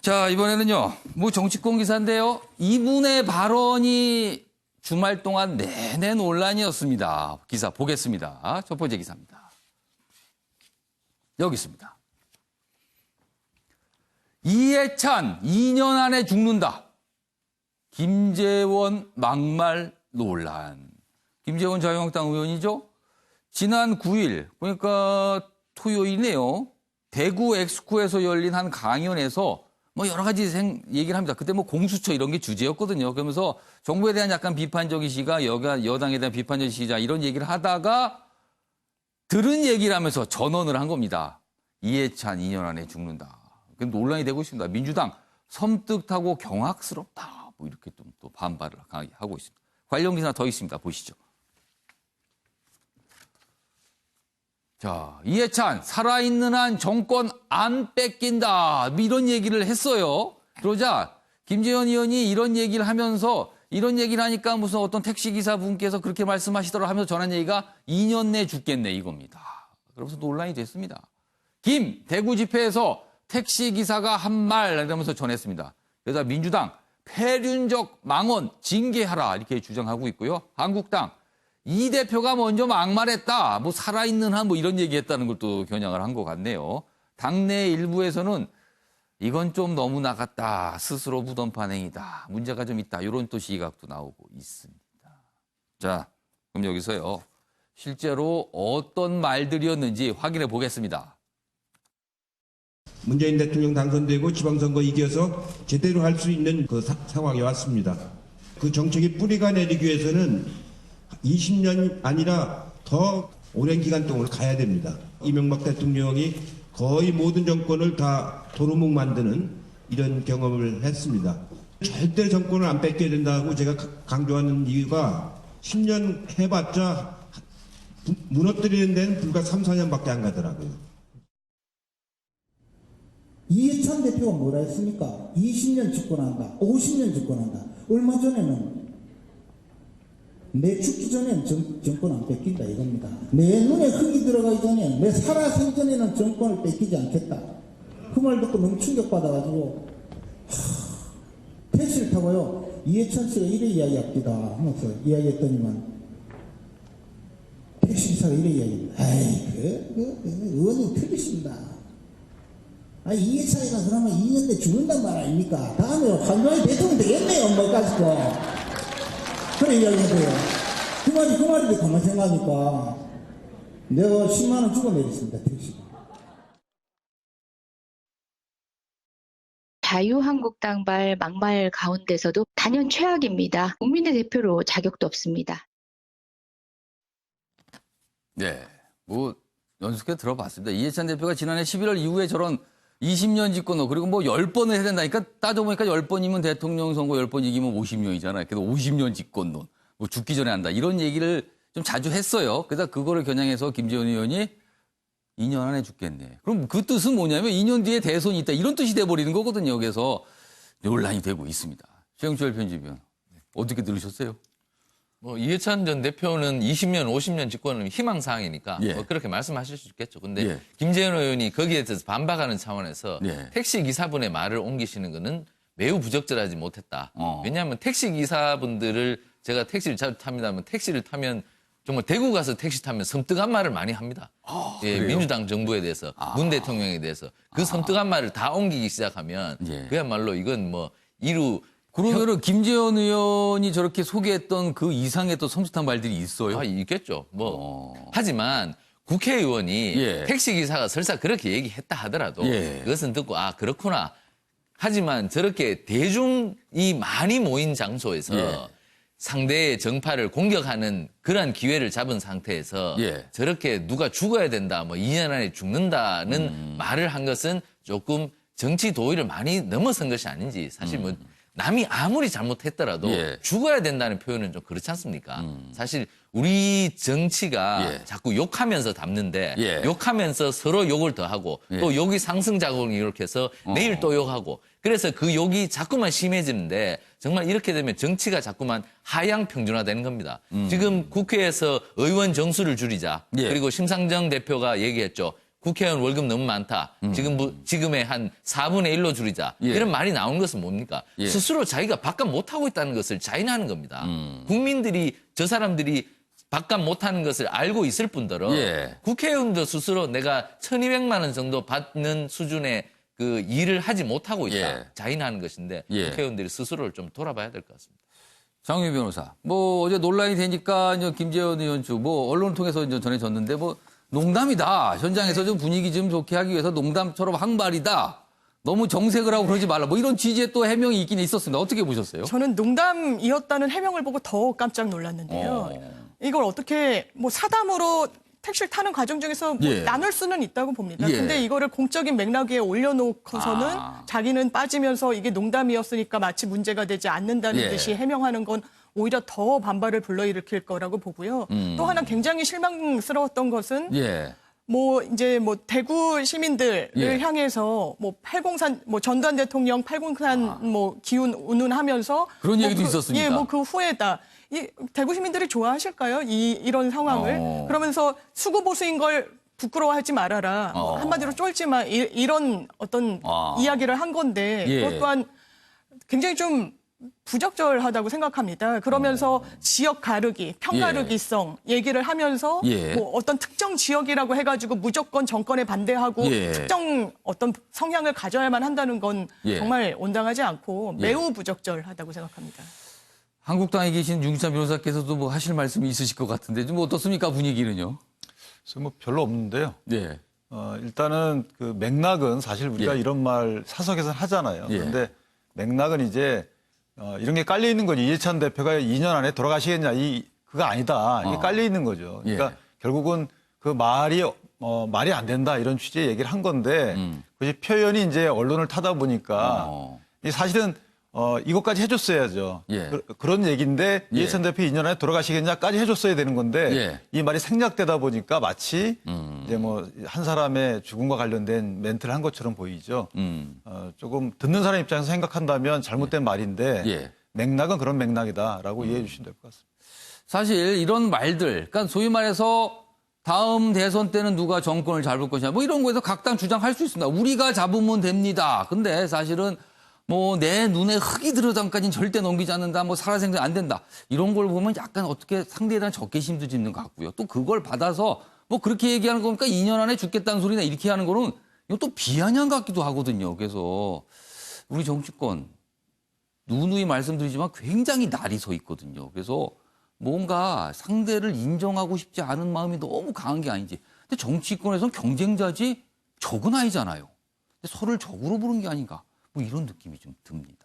자, 이번에는요, 뭐 정치권 기사인데요. 이분의 발언이 주말 동안 내내 논란이었습니다. 기사 보겠습니다. 첫 번째 기사입니다. 여기 있습니다. 이해찬 2년 안에 죽는다. 김재원 막말 논란. 김재원 자유한국당 의원이죠. 지난 9일, 그러니까 토요일이네요. 대구 엑스코에서 열린 한 강연에서 뭐 여러 가지 얘기를 합니다. 그때 뭐 공수처 이런 게 주제였거든요. 그러면서 정부에 대한 약간 비판적인 시각, 여당에 대한 비판적인 시각 이런 얘기를 하다가 들은 얘기를 하면서 전언을 한 겁니다. 이해찬 2년 안에 죽는다. 논란이 되고 있습니다. 민주당 섬뜩하고 경악스럽다. 뭐 이렇게 또 반발을 강하게 하고 있습니다. 관련 기사 더 있습니다. 보시죠. 자, 이해찬 살아있는 한 정권 안 뺏긴다. 이런 얘기를 했어요. 그러자 김재원 의원이 이런 얘기를 하면서 이런 얘기를 하니까 무슨 어떤 택시기사 분께서 그렇게 말씀하시더라 하면서 전한 얘기가 2년 내 죽겠네 이겁니다. 그러면서 논란이 됐습니다. 김 대구 집회에서 택시기사가 한 말 이러면서 전했습니다. 그래서 민주당 폐륜적 망언 징계하라 이렇게 주장하고 있고요. 한국당 이 대표가 먼저 막말했다. 뭐 살아있는 한 뭐 이런 얘기했다는 걸 또 겨냥을 한 것 같네요. 당내 일부에서는 이건 좀 너무 나갔다. 스스로 무덤판 행위다. 문제가 좀 있다. 이런 또 시각도 나오고 있습니다. 자, 그럼 여기서요. 실제로 어떤 말들이었는지 확인해 보겠습니다. 문재인 대통령 당선되고 지방선거 이겨서 제대로 할 수 있는 그 상황이 왔습니다. 그 정책의 뿌리가 내리기 위해서는 20년 아니라 더 오랜 기간 동안 가야 됩니다. 이명박 대통령이 거의 모든 정권을 다 도루묵 만드는 이런 경험을 했습니다. 절대 정권을 안 뺏겨야 된다고 제가 강조하는 이유가 10년 해봤자 무너뜨리는 데는 불과 3, 4년밖에 안 가더라고요. 이해찬 대표가 뭐라 했습니까? 20년 집권한다. 50년 집권한다. 얼마 전에는 내 죽기 전에는 정권 안 뺏긴다 이겁니다. 내 눈에 흙이 들어가기 전에 내 살아생전에는 정권을 뺏기지 않겠다. 그 말 듣고 너무 충격받아가지고 택시를 타고요. 이해찬 씨가 이래 이야기합니다 하면서 이야기했더니만 택시기사가 이래 이야기합니다. 아이 의원님 틀리십니다. 이해찬이가 그러면 2년 내 죽는단 말 아닙니까? 다음에 한동안 대통령 되겠네요 뭐 가지고. 그래 이야기하세요. 그 말인데 가만 생각하니까 내가 10만 원 주고 내렸습니다. 택시. 자유한국당발 막말 가운데서도 단연 최악입니다. 국민의 대표로 자격도 없습니다. 네, 뭐 연속해 들어봤습니다. 이해찬 대표가 지난해 11월 이후에 저런 20년 집권도 그리고 뭐 10번을 해야 된다니까 따져보니까 10번이면 대통령 선거 10번 이기면 50년이잖아요. 그래서 50년 집권론 뭐 죽기 전에 한다 이런 얘기를 좀 자주 했어요. 그래서 그거를 겨냥해서 김재원 의원이 2년 안에 죽겠네. 그럼 그 뜻은 뭐냐면 2년 뒤에 대선이 있다 이런 뜻이 돼버리는 거거든요. 그래서 논란이 되고 있습니다. 최영철 편집위원 어떻게 들으셨어요? 뭐 이해찬 전 대표는 20년, 50년 집권은 희망사항이니까 예. 뭐 그렇게 말씀하실 수 있겠죠. 근데 예. 김재원 의원이 거기에 대해서 반박하는 차원에서 예. 택시 기사분의 말을 옮기시는 것은 매우 부적절하지 못했다. 왜냐하면 택시 기사분들을 제가 택시를 자주 탑니다면 택시를 타면 정말 대구 가서 택시 타면 섬뜩한 말을 많이 합니다. 예, 그래요? 민주당 정부에 대해서, 문 대통령에 대해서 그 섬뜩한 말을 다 옮기기 시작하면 예. 그야말로 이건 뭐 그러면은 김재원 의원이 저렇게 소개했던 그 이상의 또 섬뜩한 말들이 있어요? 있겠죠. 하지만 국회의원이 예. 택시기사가 설사 그렇게 얘기했다 하더라도 예. 그것은 듣고 그렇구나. 하지만 저렇게 대중이 많이 모인 장소에서 예. 상대의 정파를 공격하는 그러한 기회를 잡은 상태에서 예. 저렇게 누가 죽어야 된다, 뭐 2년 안에 죽는다는 말을 한 것은 조금 정치 도의를 많이 넘어선 것이 아닌지 사실 뭐 남이 아무리 잘못했더라도 예. 죽어야 된다는 표현은 좀 그렇지 않습니까? 사실 우리 정치가 예. 자꾸 욕하면서 담는데 예. 욕하면서 서로 욕을 더하고 예. 또 욕이 상승작용을 이렇게 해서 내일 또 욕하고 그래서 그 욕이 자꾸만 심해지는데 정말 이렇게 되면 정치가 자꾸만 하향 평준화되는 겁니다. 지금 국회에서 의원 정수를 줄이자. 예. 그리고 심상정 대표가 얘기했죠. 국회의원 월급 너무 많다. 지금의 한 4분의 1로 줄이자. 예. 이런 말이 나오는 것은 뭡니까? 예. 스스로 자기가 밥값 못하고 있다는 것을 자인하는 겁니다. 국민들이 저 사람들이 밥값 못하는 것을 알고 있을 뿐더러 예. 국회의원도 스스로 내가 1,200만 원 정도 받는 수준의 그 일을 하지 못하고 있다. 예. 자인하는 것인데 예. 국회의원들이 스스로를 좀 돌아봐야 될 것 같습니다. 장윤 변호사, 뭐 어제 논란이 되니까 이제 김재원 의원 쪽 뭐 언론을 통해서 이제 전해졌는데 뭐 농담이다. 현장에서 좀 분위기 좀 좋게 하기 위해서 농담처럼 항말이다. 너무 정색을 하고 그러지 말라. 뭐 이런 취지의 또 해명이 있긴 있었습니다. 어떻게 보셨어요? 저는 농담이었다는 해명을 보고 더 깜짝 놀랐는데요. 이걸 어떻게 뭐 사담으로 택시를 타는 과정 중에서 뭐 예. 나눌 수는 있다고 봅니다. 예. 근데 이거를 공적인 맥락 위에 올려놓고서는 자기는 빠지면서 이게 농담이었으니까 마치 문제가 되지 않는다는 예. 듯이 해명하는 건 오히려 더 반발을 불러일으킬 거라고 보고요. 또 하나 굉장히 실망스러웠던 것은 예. 뭐 이제 뭐 대구 시민들을 예. 향해서 뭐 803 뭐 전두환 대통령 803 뭐 기운 운운하면서 그런 뭐 얘기도 있었습니다. 예, 뭐 그 후에다 이 대구 시민들이 좋아하실까요? 이런 상황을 그러면서 수구보수인 걸 부끄러워하지 말아라. 뭐 한마디로 쫄지 마. 이런 어떤 이야기를 한 건데 예. 그것 또한 굉장히 좀 부적절하다고 생각합니다. 그러면서 지역 가르기, 편가르기성 얘기를 하면서 예. 뭐 어떤 특정 지역이라고 해가지고 무조건 정권에 반대하고 예. 특정 어떤 성향을 가져야만 한다는 건 예. 정말 온당하지 않고 매우 부적절하다고 생각합니다. 한국당에 계신 윤기찬 변호사께서도 뭐 하실 말씀이 있으실 것 같은데 좀 어떻습니까 분위기는요? 그래서 뭐 별로 없는데요. 네. 일단은 그 맥락은 사실 우리가 예. 이런 말 사석에서는 하잖아요. 예. 그런데 맥락은 이제 이런 게 깔려 있는 거지. 이해찬 대표가 2년 안에 돌아가시겠냐 그거 아니다. 이게 깔려 있는 거죠. 그러니까 예. 결국은 그 말이 안 된다 이런 취지의 얘기를 한 건데 그것이 표현이 이제 언론을 타다 보니까 이 사실은 이것까지 해줬어야죠. 예. 그런 얘기인데 예. 이해찬 대표 2년 안에 돌아가시겠냐까지 해줬어야 되는 건데 예. 이 말이 생략되다 보니까 마치 이제 뭐 한 사람의 죽음과 관련된 멘트를 한 것처럼 보이죠. 조금 듣는 사람 입장에서 생각한다면 잘못된 말인데 예. 맥락은 그런 맥락이다라고 이해해 주시면 될 것 같습니다. 사실 이런 말들, 그러니까 소위 말해서 다음 대선 때는 누가 정권을 잡을 것이냐, 뭐 이런 거에서 각 당 주장할 수 있습니다. 우리가 잡으면 됩니다. 근데 사실은 뭐 내 눈에 흙이 들어담까지는 절대 넘기지 않는다. 뭐 살아생전 안 된다. 이런 걸 보면 약간 어떻게 상대에 대한 적개심도 짓는 것 같고요. 또 그걸 받아서 뭐 그렇게 얘기하는 거니까 2년 안에 죽겠다는 소리나 이렇게 하는 거는 이거 또 비아냥 같기도 하거든요. 그래서 우리 정치권 누누이 말씀드리지만 굉장히 날이 서 있거든요. 그래서 뭔가 상대를 인정하고 싶지 않은 마음이 너무 강한 게 아닌지. 근데 정치권에서는 경쟁자지 적은 아니잖아요. 근데 서로를 적으로 보는 게 아닌가. 뭐 이런 느낌이 좀 듭니다.